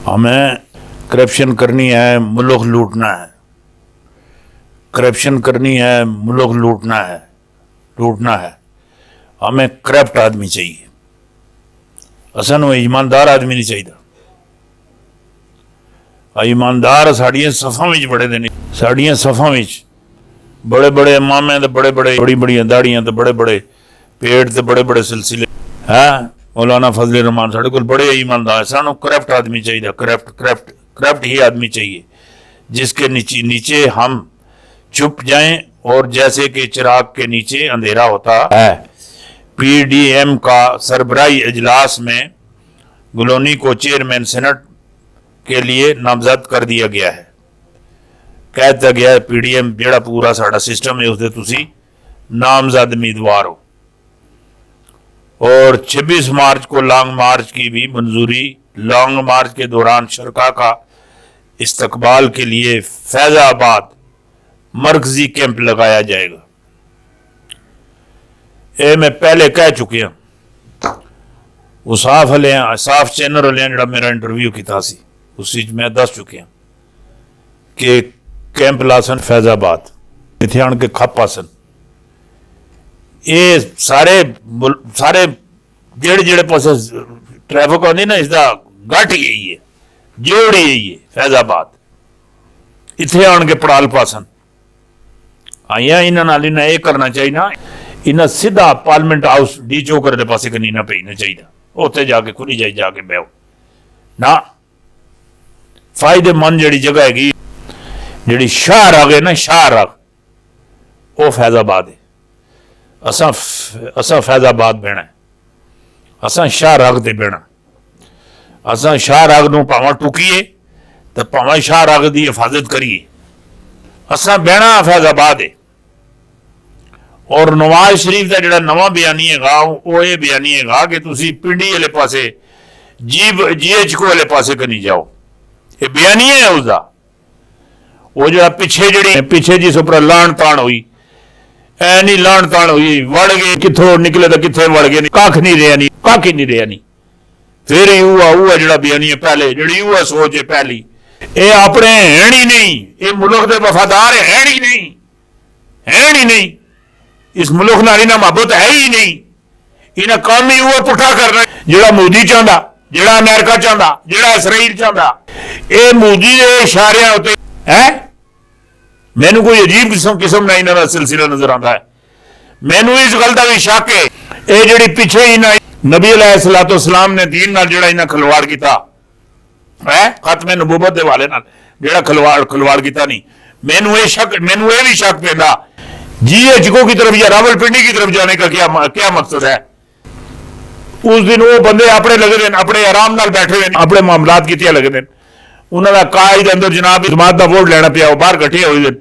हमें करप्शन करनी है, मुल्क लूटना है। करप्शन करनी है, मुल्क लूटना है। हमें करप्ट आदमी चाहिए, असन वो ईमानदार आदमी नहीं चाहिए। ईमानदार साड़ियां सफा में बड़े देने, साड़ियां सफा में बड़े बड़े इमामे तो बड़े बड़े बड़ी बड़ी दाड़ियां तो बड़े बड़े पेड़ तो बड़े बड़े सिलसिले है। मौलाना फजल रहमान साढ़े को बड़े ईमानदार, सानू करप्ट आदमी चाहिए। करप्ट ही आदमी चाहिए जिसके नीचे हम चुप जाएं और जैसे कि चिराग के नीचे अंधेरा होता है। पीडीएम का सरबराही इजलास में गुलोनी को चेयरमैन सेनेट के लिए नामजद कर दिया गया है। कहता गया है पीडीएम जेड़ा पूरा साड़ा सिस्टम है उसके तुसी नामजद उम्मीदवार हो। और 26 मार्च को लॉन्ग मार्च की भी मंजूरी। लॉन्ग मार्च के दौरान शरका का इस्तकबाल के लिए फैजाबाद मरकजी कैंप लगाया जाएगा। ये मैं पहले कह चुके हैं। वो साफ चैनल वाले जो मेरा इंटरव्यू किया उस मैं दस चुके हैं कि कैंप लासन फैजाबाद इतने आन के खप आसन। ये सारे जेड़े पास ट्रैफिक आती ना इसका गट यही है, जोड़ यही है। फैजाबाद इतने आन के पड़ाल पासन आइया इन्होंने ये करना चाहिए ना, इन्हें सीधा पार्लियामेंट हाउस डी चौकर के पास कनीना भेजना चाहिए। उत्थे जाके खुली जाए जाके बहो ना। फायदेमंद जी जगह हैगी जी शाहराग है ना, शाहराग वो फैजाबाद है। असा फैजाबाद बहना है, असा शाहराग ते बहना। असा शाहराग नूं भावें टुकीए तो भावें शाहराग की हिफाजत करिए। असा बहना फैजाबाद है। और नवाज शरीफ का जो नवा बयानी है वो ये बयानी है कि तुसी पिंडी वाले पासे GHQ वाले पासे कनी जाओ। ये बयानी है उसका। वो जो पिछे जिस उपर लाण ताण हुई, ऐ नहीं लाण ताण हुई, वड़ गए कितों निकले तो कितने वड़ गए, कख नहीं रहा नहीं, कख ही नहीं रहा नहीं। फिर हुआ जो बयानी है पहले जी हुआ सोच है पहली। ये अपने है ही नहीं, ये मुल्क के वफादार है ही नहीं। इस मुल्क नाल इन्हां मोहब्बत है ही नहीं। इन्हें काम ही हुआ पुठा करना जो मोदी चाहता, जो अमेरिका चाहता, जो इसराइल चाहता। ये मोदी के इशारे उत्ते है। मैनू कोई अजीब किस्म का इन्हों का सिलसिला नजर आता है। मैनू इस गल का भी शक है ये जी पिछे इन्हें नबी अलैहिस्सलाम ने दीन नाल जो इन्हें खिलवाड़ किया है, खत्मे नबूवत के हवाले नाल जो खिलवाड़ किया नहीं। मैनू ये भी शक पैदा GHQ की तरफ या रावलपिंडी की तरफ जाने का क्या मकसद है। उस दिन वो बंदे अपने लगे दिन, अपने आराम नाल बैठे हुए, अपने मामलात कितिया लगे दिन। उन्होंने कायद अंदर जनाब जमात का वोट लेना पिया, बाहर कट्ठे हुए दिन।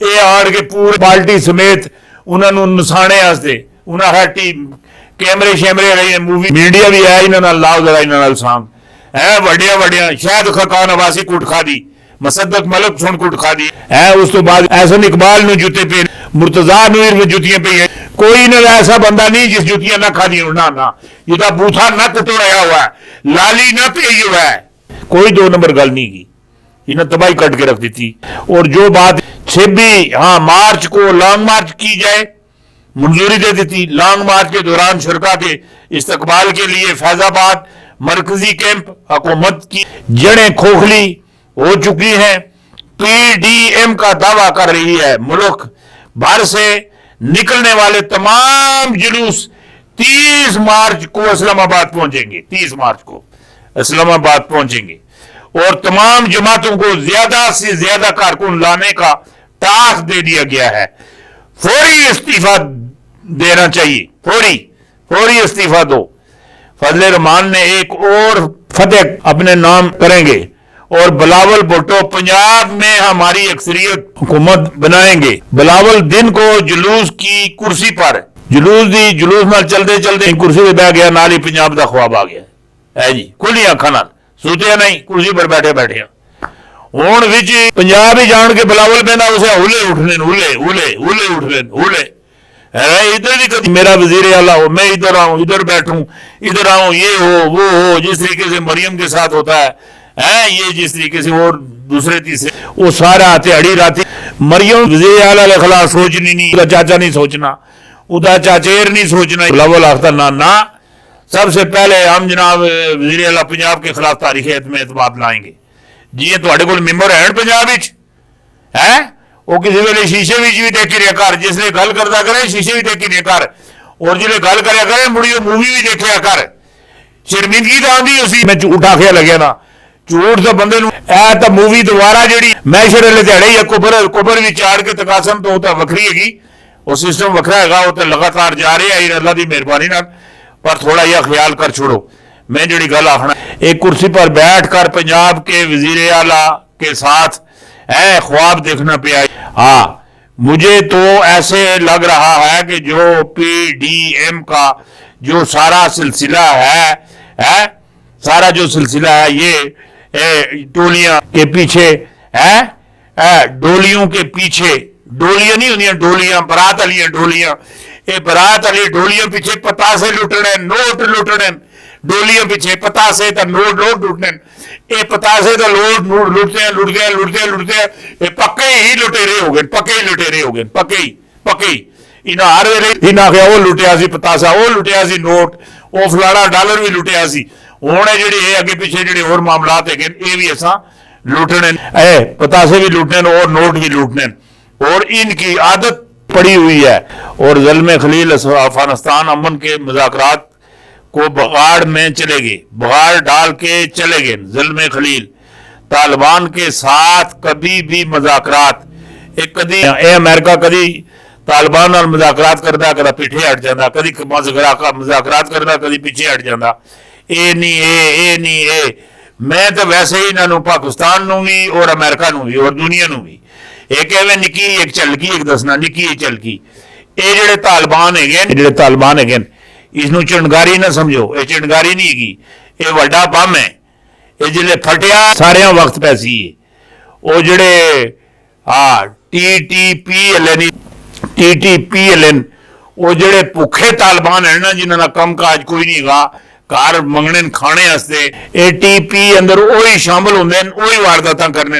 ये आड़ के पूरी पार्टी समेत उन्होंने नसाने उन्हें कैमरे शैमरे रहे, मूवी मीडिया भी है इन्होंने लाओ जरा इन्होंने सांग है वड्डिया शायद खकान अवासी कुट खा दी, मसदक मलक सुन कुट खा दी है। उस तो बाद एहसन इकबाल ने जूते पे, मुर्तजा नूर जुतियां पे है। कोई ऐसा बंदा नहीं जिस जुतियां ना खा दी ना जिदा बूथा ना कुटो रहा हुआ है, लाली ना पे हुआ है। कोई 2 नंबर गल नहीं की, इन्हें तबाही कट के रख दी थी। और जो बात 26 मार्च को लॉन्ग मार्च की जाए मंजूरी दे दी थी। लॉन्ग मार्च के दौरान शरका के इस्तकबाल के लिए फैजाबाद मरकजी कैंप हुकूमत की जड़ें खोखली हो चुकी हैं। पीडीएम का दावा कर रही है मुल्क भर से निकलने वाले तमाम जुलूस 30 मार्च को इस्लामाबाद पहुंचेंगे। 30 मार्च को इस्लामाबाद पहुंचेंगे और तमाम जमातों को ज्यादा से ज्यादा कारकुन लाने का टास्क दे दिया गया है। फौरी इस्तीफा देना चाहिए, फौरी इस्तीफा दो। फजल रहमान ने एक और फतेह अपने नाम करेंगे और बिलावल भुट्टो पंजाब में हमारी अक्सरियत हुकूमत बनाएंगे। बिलावल दिन को जुलूस की कुर्सी पर जुलूस में चलते चलते कुर्सी पर बह गया, नाल ही पंजाब का ख्वाब आ गया है जी। खुली अखा नाल सोचा नहीं, कुर्सी पर बैठे हुण विच पंजाब ही जान के बिलावल पैदा उसे हुले उठने इधर भी कभी मेरा वजीर आला हो, मैं इधर आऊं, इधर बैठूं, इधर आऊं, ये हो वो हो, जिस तरीके से मरियम के साथ होता है ये जिस तरीके से और दूसरे तीसरे वो सारा दिहाड़ी रात मरियम वज़ीर आला के खिलाफ सोचनी नहीं, उसका चाचा नहीं सोचना, उसका चाचेर नहीं सोचना, लवल आख्ता ना ना, सबसे पहले हम जनाब वज़ीर आला पंजाब के खिलाफ तारीख में एतबार लाएंगे। जी तुहाडे कोल मैंबर है पंजाब है, वो किसी वेले शीशे भी देखी रहा कर, जिसने गल करता करे शीशे भी देखी रहा कर, और जिसने गल कराया करे मुड़ी मूवी भी देखा कर। शर्मिंदगी तो आती उसी मैं झूठ आखिया लगे ना, झूठ तो बंदे तो मूवी दोबारा जी मैशर वाले दिहाड़े या कुबर भी चाड़ के तकासम तो वखरी हैगी, वो सिस्टम वखरा है, वो तो लगातार जा रहे हैं अल्लाह की मेहरबानी नाल। पर थोड़ा यह ख्याल कर छोड़ो, मैं जी गल आखना, एक कुर्सी पर बैठ कर पंजाब के वजीर आला के साथ है ख्वाब देखना पिया। हाँ मुझे तो ऐसे लग रहा है कि जो PDM का जो सारा सिलसिला है सारा जो सिलसिला है ये टोलियां के पीछे है, डोलियों के पीछे, डोलियां नहीं होंगी डोलियां, बरात वाली डोलियां, ये बरात वाली डोलियां पीछे पतासे लुटने, नोट लुटने, डोलियां पीछे पतासे तो नोट लुटने, ये पतासे तो नोट लुटते हैं, ये पक्के ही लुटेरे हो गए, पक्के ही इन्हें हर वेले इन्हें आखिया वो लुटिया सी पतासा, वो लुटिया सी नोट, वो फलाना डॉलर भी लुटिया सी। हुण जी अगे पिछे जो होर मामलात है ये भी असा लुटने, पतासे भी लुटने और नोट भी लुटने, और इनकी आदत पड़ी हुई है। और ज़ल्म खलील अफगानिस्तान अमन के मुज़ाकरात को बगाड़ में चले गए, बगाड़ डाल के चले गए। ज़ल्म खलील तालिबान के साथ कभी भी मुज़ाकरात कदी अमेरिका कदी तालिबान नाल मुज़ाकरात करता, कदा पिछे हट जाता, कदी मुज़ाकरात करता, कदी पिछे हट जाता। ये नहीं मैं तो वैसे ही इन्होंने पाकिस्तान नूं भी और अमेरिका नूं भी और दुनिया नूं भी एक एवं निकी एक झलकी एक दसना, निकी एक झलकी, ये जेडे तालिबान है इसनूं चिंगारी ना समझो, ये चिंगारी नहीं हैगी, ये वड्डा बम है। ये जिले फटिया सारे वक्त पैसी है, वो जेडे TTP वो जेडे भुखे तालिबान है ना, जिन्होंने कम काज कोई नहीं गा, घर मंगने खाने वास्ते ATP अंदर वही शामिल होंगे, वही वारदात करने।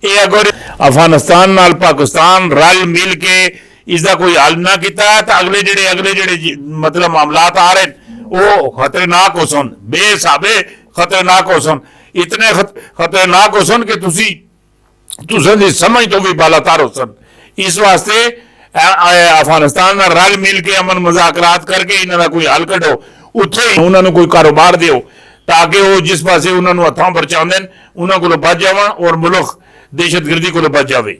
ये अगर अफगानिस्तान नाल पाकिस्तान रल मिल के इसका कोई हल ना किया तो अगले जेडे मतलब मामलात आ रहे वो खतरनाक हो सन, बेसाबे खतरनाक हो सन, इतने खतरनाक हो सन कि तुसी समझ तो भी बालातार हो सन। इस वास्ते अफगानिस्तान में रल मिल के अमन मुज़ाकरात करके इन्होंने कोई हल कढ़ो, उत्थे उन्होंने कोई कारोबार दो ताकि वो जिस पासे उन्होंने हथों पर चाहते हैं उन्होंने को बच जावन और मुल्क दहशतगर्दी को बच जाए।